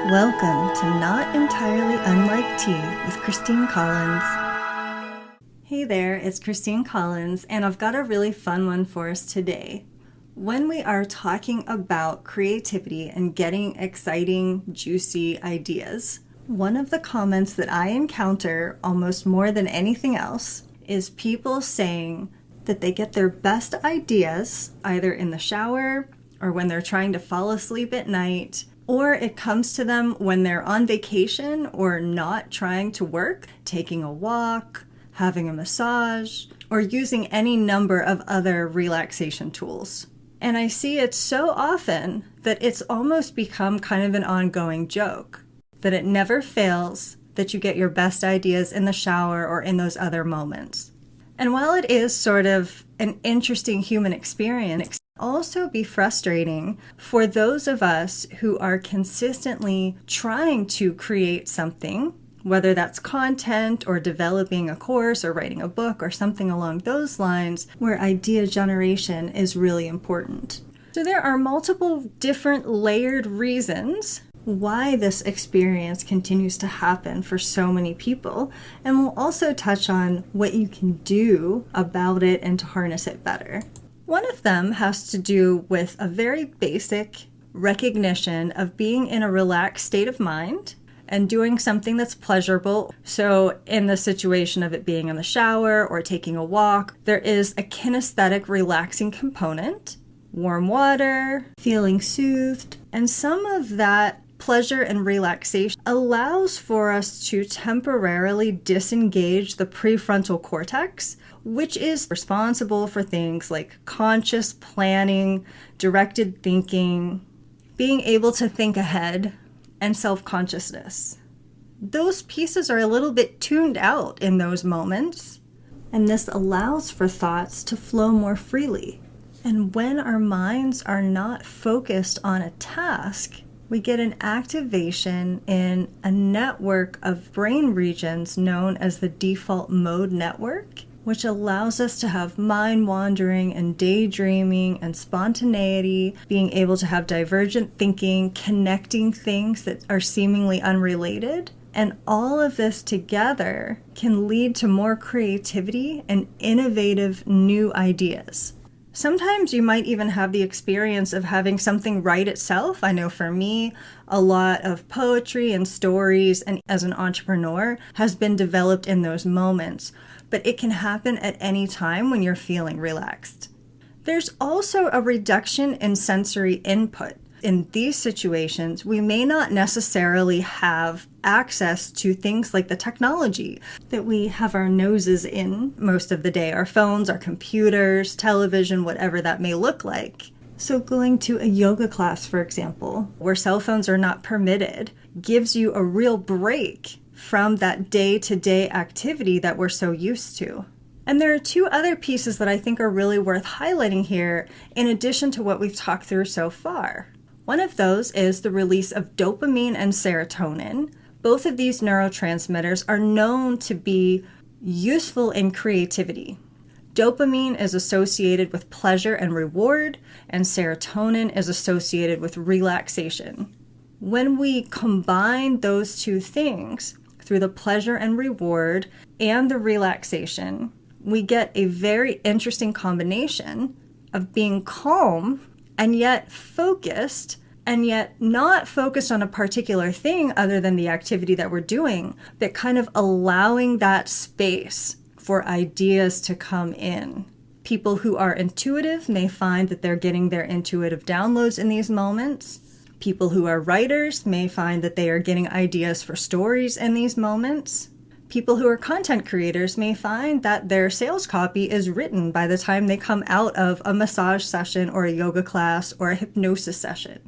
Welcome to Not Entirely Unlike Tea with Christine Collins. Hey there, it's Christine Collins, and I've got a really fun one for us today. When we are talking about creativity and getting exciting, juicy ideas, one of the comments that I encounter almost more than anything else is people saying that they get their best ideas either in the shower or when they're trying to fall asleep at night, or it comes to them when they're on vacation or not trying to work, taking a walk, having a massage, or using any number of other relaxation tools. And I see it so often that it's almost become kind of an ongoing joke, that it never fails that you get your best ideas in the shower or in those other moments. And while it is sort of an interesting human experience, it can also be frustrating for those of us who are consistently trying to create something, whether that's content or developing a course or writing a book or something along those lines, where idea generation is really important. So there are multiple different layered reasons why this experience continues to happen for so many people, and we'll also touch on what you can do about it and to harness it better. One of them has to do with a very basic recognition of being in a relaxed state of mind and doing something that's pleasurable. So in the situation of it being in the shower or taking a walk, there is a kinesthetic relaxing component, warm water, feeling soothed, and some of that pleasure and relaxation allows for us to temporarily disengage the prefrontal cortex, which is responsible for things like conscious planning, directed thinking, being able to think ahead, and self-consciousness. Those pieces are a little bit tuned out in those moments, and this allows for thoughts to flow more freely. And when our minds are not focused on a task, we get an activation in a network of brain regions known as the default mode network, which allows us to have mind wandering and daydreaming and spontaneity, being able to have divergent thinking, connecting things that are seemingly unrelated. And all of this together can lead to more creativity and innovative new ideas. Sometimes you might even have the experience of having something write itself. I know for me, a lot of poetry and stories, and as an entrepreneur, has been developed in those moments. But it can happen at any time when you're feeling relaxed. There's also a reduction in sensory input. In these situations, we may not necessarily have access to things like the technology that we have our noses in most of the day, our phones, our computers, television, whatever that may look like. So going to a yoga class, for example, where cell phones are not permitted, gives you a real break from that day-to-day activity that we're so used to. And there are two other pieces that I think are really worth highlighting here, in addition to what we've talked through so far. One of those is the release of dopamine and serotonin. Both of these neurotransmitters are known to be useful in creativity. Dopamine is associated with pleasure and reward, and serotonin is associated with relaxation. When we combine those two things through the pleasure and reward and the relaxation, we get a very interesting combination of being calm and yet focused, and yet not focused on a particular thing other than the activity that we're doing, but kind of allowing that space for ideas to come in. People who are intuitive may find that they're getting their intuitive downloads in these moments. People who are writers may find that they are getting ideas for stories in these moments. People who are content creators may find that their sales copy is written by the time they come out of a massage session or a yoga class or a hypnosis session.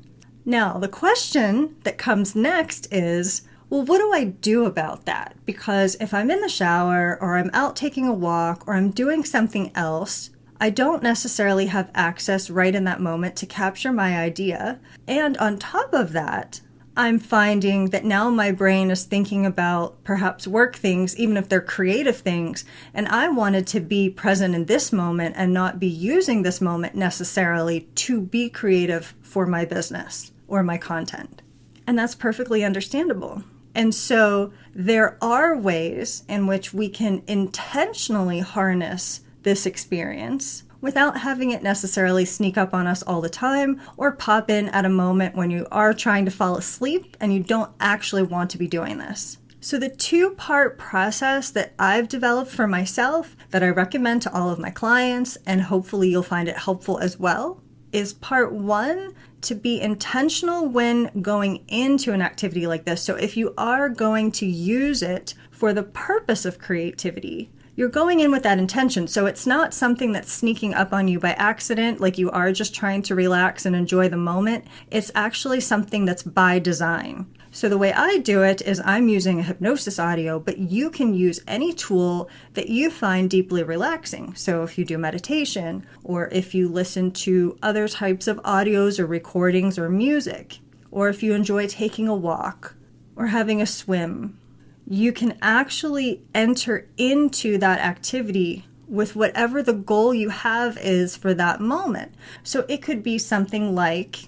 Now, the question that comes next is, well, what do I do about that? Because if I'm in the shower or I'm out taking a walk or I'm doing something else, I don't necessarily have access right in that moment to capture my idea. And on top of that, I'm finding that now my brain is thinking about perhaps work things, even if they're creative things, and I wanted to be present in this moment and not be using this moment necessarily to be creative for my business or my content. And that's perfectly understandable. And so there are ways in which we can intentionally harness this experience without having it necessarily sneak up on us all the time or pop in at a moment when you are trying to fall asleep and you don't actually want to be doing this. So the two-part process that I've developed for myself that I recommend to all of my clients, and hopefully you'll find it helpful as well, is part one, to be intentional when going into an activity like this. So if you are going to use it for the purpose of creativity, you're going in with that intention. So it's not something that's sneaking up on you by accident, like you are just trying to relax and enjoy the moment. It's actually something that's by design. So the way I do it is I'm using a hypnosis audio, but you can use any tool that you find deeply relaxing. So if you do meditation, or if you listen to other types of audios or recordings or music, or if you enjoy taking a walk or having a swim, you can actually enter into that activity with whatever the goal you have is for that moment. So it could be something like,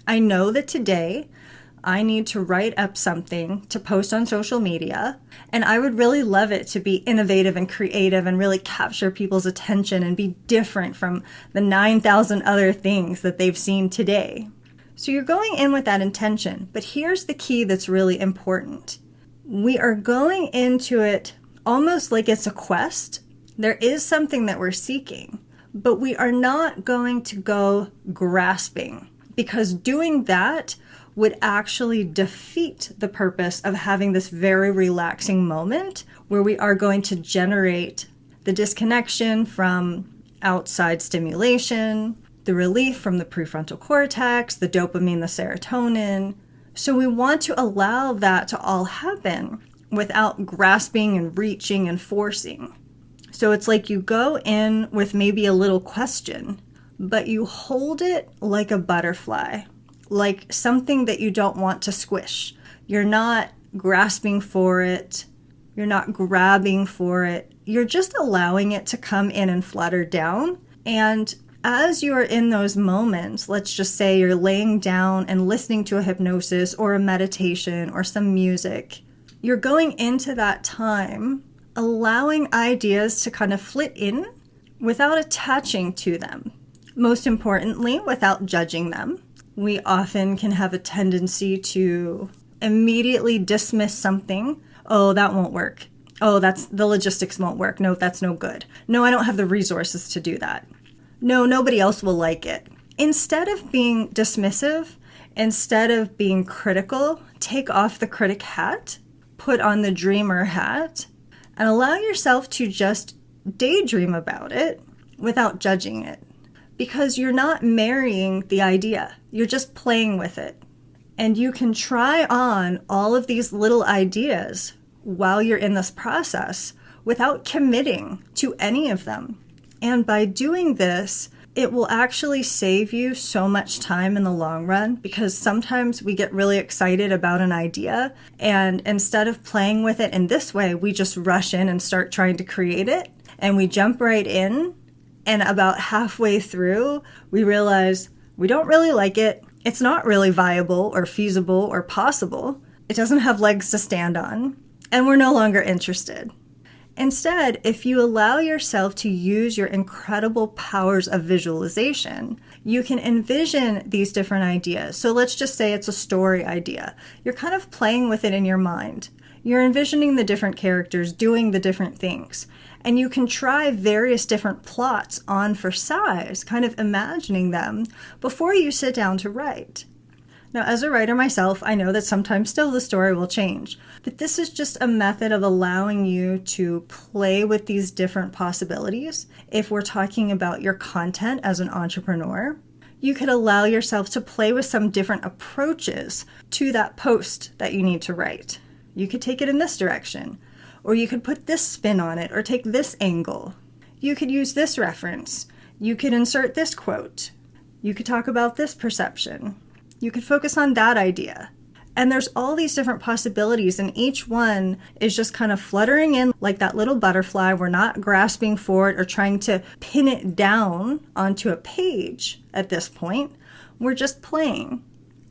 I know that today I need to write up something to post on social media, and I would really love it to be innovative and creative and really capture people's attention and be different from the 9,000 other things that they've seen today. So you're going in with that intention, but here's the key that's really important. We are going into it almost like it's a quest. There is something that we're seeking, but we are not going to go grasping, because doing that would actually defeat the purpose of having this very relaxing moment where we are going to generate the disconnection from outside stimulation, the relief from the prefrontal cortex, the dopamine, the serotonin. So we want to allow that to all happen without grasping and reaching and forcing. So it's like you go in with maybe a little question, but you hold it like a butterfly, like something that you don't want to squish. You're not grasping for it. You're not grabbing for it. You're just allowing it to come in and flutter down. And as you're in those moments, let's just say you're laying down and listening to a hypnosis or a meditation or some music, you're going into that time allowing ideas to kind of flit in without attaching to them. Most importantly, without judging them. We often can have a tendency to immediately dismiss something. Oh, that won't work. Oh, the logistics won't work. No, that's no good. No, I don't have the resources to do that. No, nobody else will like it. Instead of being dismissive, instead of being critical, take off the critic hat, put on the dreamer hat, and allow yourself to just daydream about it without judging it. Because you're not marrying the idea. You're just playing with it. And you can try on all of these little ideas while you're in this process without committing to any of them. And by doing this, it will actually save you so much time in the long run, because sometimes we get really excited about an idea, and instead of playing with it in this way, we just rush in and start trying to create it, and we jump right in. And about halfway through, we realize we don't really like it. It's not really viable or feasible or possible. It doesn't have legs to stand on. And we're no longer interested. Instead, if you allow yourself to use your incredible powers of visualization, you can envision these different ideas. So let's just say it's a story idea. You're kind of playing with it in your mind. You're envisioning the different characters doing the different things. And you can try various different plots on for size, kind of imagining them before you sit down to write. Now, as a writer myself, I know that sometimes still the story will change, but this is just a method of allowing you to play with these different possibilities. If we're talking about your content as an entrepreneur, you could allow yourself to play with some different approaches to that post that you need to write. You could take it in this direction, or you could put this spin on it, or take this angle. You could use this reference. You could insert this quote. You could talk about this perception. You could focus on that idea. And there's all these different possibilities, and each one is just kind of fluttering in like that little butterfly. We're not grasping for it or trying to pin it down onto a page at this point. We're just playing.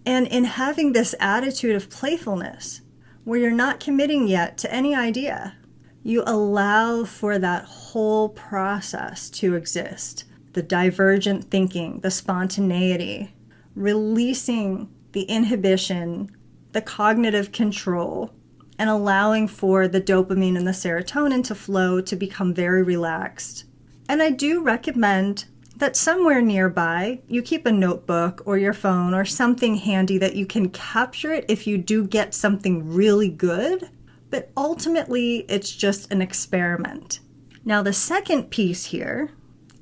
And in having this attitude of playfulness, where you're not committing yet to any idea, you allow for that whole process to exist. The divergent thinking, the spontaneity, releasing the inhibition, the cognitive control, and allowing for the dopamine and the serotonin to flow to become very relaxed. And I do recommend that somewhere nearby you keep a notebook or your phone or something handy that you can capture it if you do get something really good. But ultimately, it's just an experiment. Now, the second piece here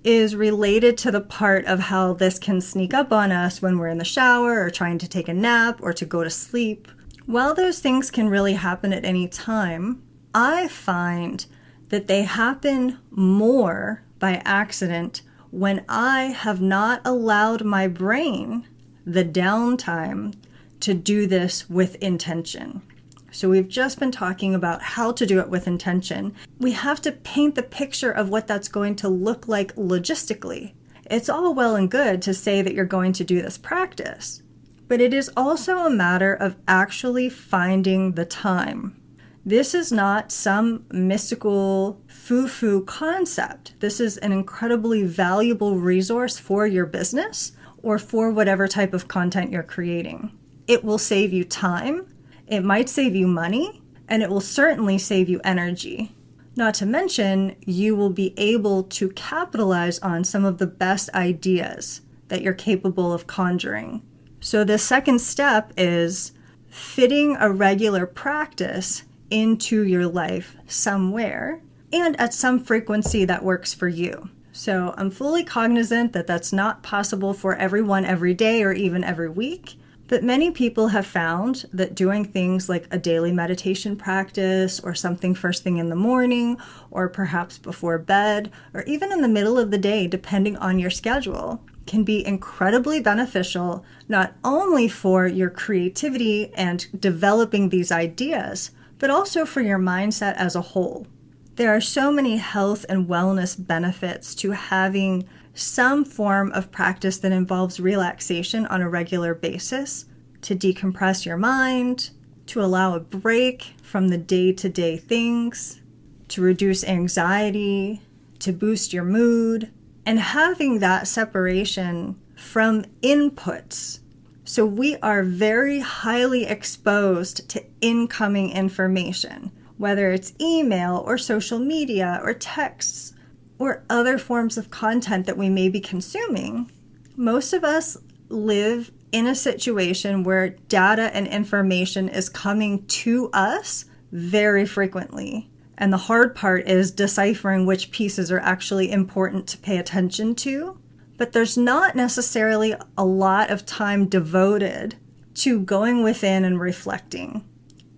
is related to the part of how this can sneak up on us when we're in the shower or trying to take a nap or to go to sleep. While those things can really happen at any time, I find that they happen more by accident when I have not allowed my brain the downtime to do this with intention. So we've just been talking about how to do it with intention. We have to paint the picture of what that's going to look like logistically. It's all well and good to say that you're going to do this practice, but it is also a matter of actually finding the time. This is not some mystical foo-foo concept. This is an incredibly valuable resource for your business or for whatever type of content you're creating. It will save you time. It might save you money, and it will certainly save you energy. Not to mention, you will be able to capitalize on some of the best ideas that you're capable of conjuring. So the second step is fitting a regular practice into your life somewhere and at some frequency that works for you. So I'm fully cognizant that that's not possible for everyone every day or even every week. But many people have found that doing things like a daily meditation practice or something first thing in the morning or perhaps before bed or even in the middle of the day, depending on your schedule, can be incredibly beneficial, not only for your creativity and developing these ideas, but also for your mindset as a whole. There are so many health and wellness benefits to having some form of practice that involves relaxation on a regular basis, to decompress your mind, to allow a break from the day-to-day things, to reduce anxiety, to boost your mood, and having that separation from inputs. So we are very highly exposed to incoming information, whether it's email or social media or texts, or other forms of content that we may be consuming. Most of us live in a situation where data and information is coming to us very frequently. And the hard part is deciphering which pieces are actually important to pay attention to. But there's not necessarily a lot of time devoted to going within and reflecting,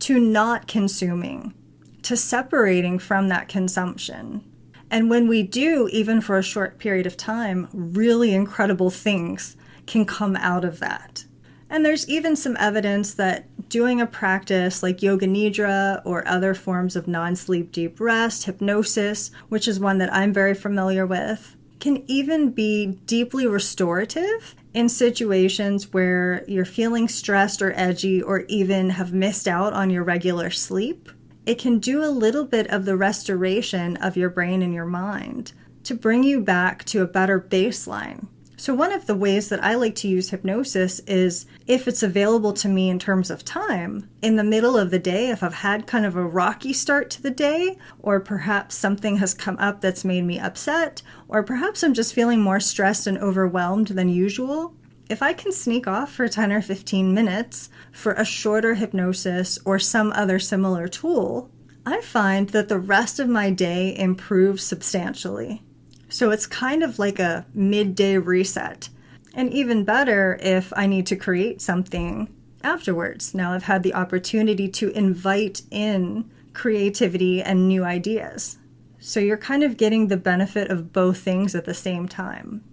to not consuming, to separating from that consumption. And when we do, even for a short period of time, really incredible things can come out of that. And there's even some evidence that doing a practice like yoga nidra or other forms of non-sleep deep rest, hypnosis, which is one that I'm very familiar with, can even be deeply restorative in situations where you're feeling stressed or edgy or even have missed out on your regular sleep. It can do a little bit of the restoration of your brain and your mind to bring you back to a better baseline. So one of the ways that I like to use hypnosis is, if it's available to me in terms of time, in the middle of the day, if I've had kind of a rocky start to the day, or perhaps something has come up that's made me upset, or perhaps I'm just feeling more stressed and overwhelmed than usual, if I can sneak off for 10 or 15 minutes for a shorter hypnosis or some other similar tool, I find that the rest of my day improves substantially. So it's kind of like a midday reset. And even better if I need to create something afterwards. Now I've had the opportunity to invite in creativity and new ideas. So you're kind of getting the benefit of both things at the same time.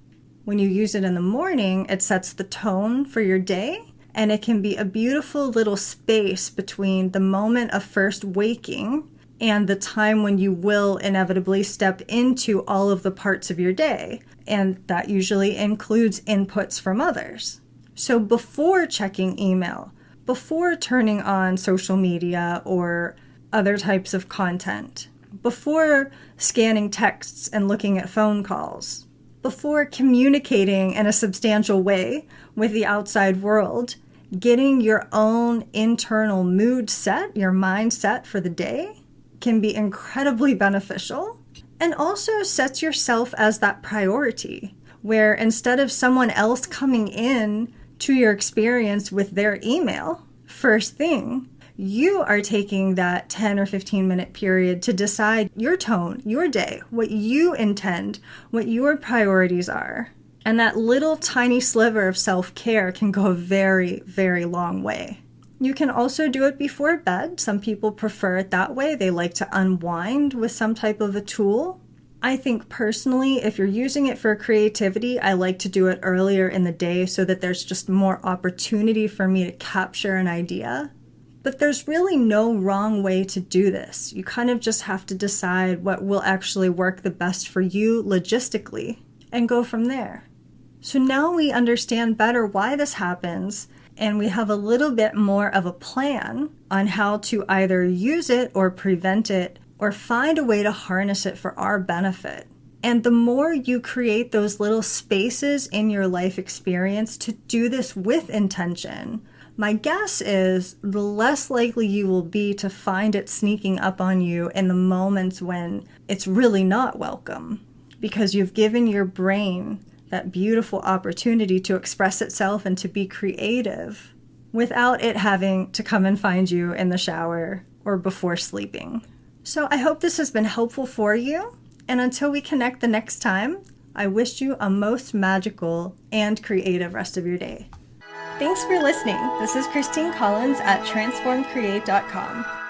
When you use it in the morning, it sets the tone for your day, and it can be a beautiful little space between the moment of first waking and the time when you will inevitably step into all of the parts of your day. And that usually includes inputs from others. So before checking email, before turning on social media or other types of content, before scanning texts and looking at phone calls, before communicating in a substantial way with the outside world, getting your own internal mood set, your mindset for the day, can be incredibly beneficial, and also sets yourself as that priority, where instead of someone else coming in to your experience with their email first thing, you are taking that 10 or 15 minute period to decide your tone, your day, what you intend, what your priorities are. And that little tiny sliver of self-care can go a very, very long way. You can also do it before bed. Some people prefer it that way. They like to unwind with some type of a tool. I think personally, if you're using it for creativity, I like to do it earlier in the day so that there's just more opportunity for me to capture an idea. But there's really no wrong way to do this. You kind of just have to decide what will actually work the best for you logistically and go from there. So now we understand better why this happens, and we have a little bit more of a plan on how to either use it or prevent it or find a way to harness it for our benefit. And the more you create those little spaces in your life experience to do this with intention, my guess is the less likely you will be to find it sneaking up on you in the moments when it's really not welcome, because you've given your brain that beautiful opportunity to express itself and to be creative without it having to come and find you in the shower or before sleeping. So I hope this has been helpful for you. And until we connect the next time, I wish you a most magical and creative rest of your day. Thanks for listening. This is Christine Collins at transformcreate.com.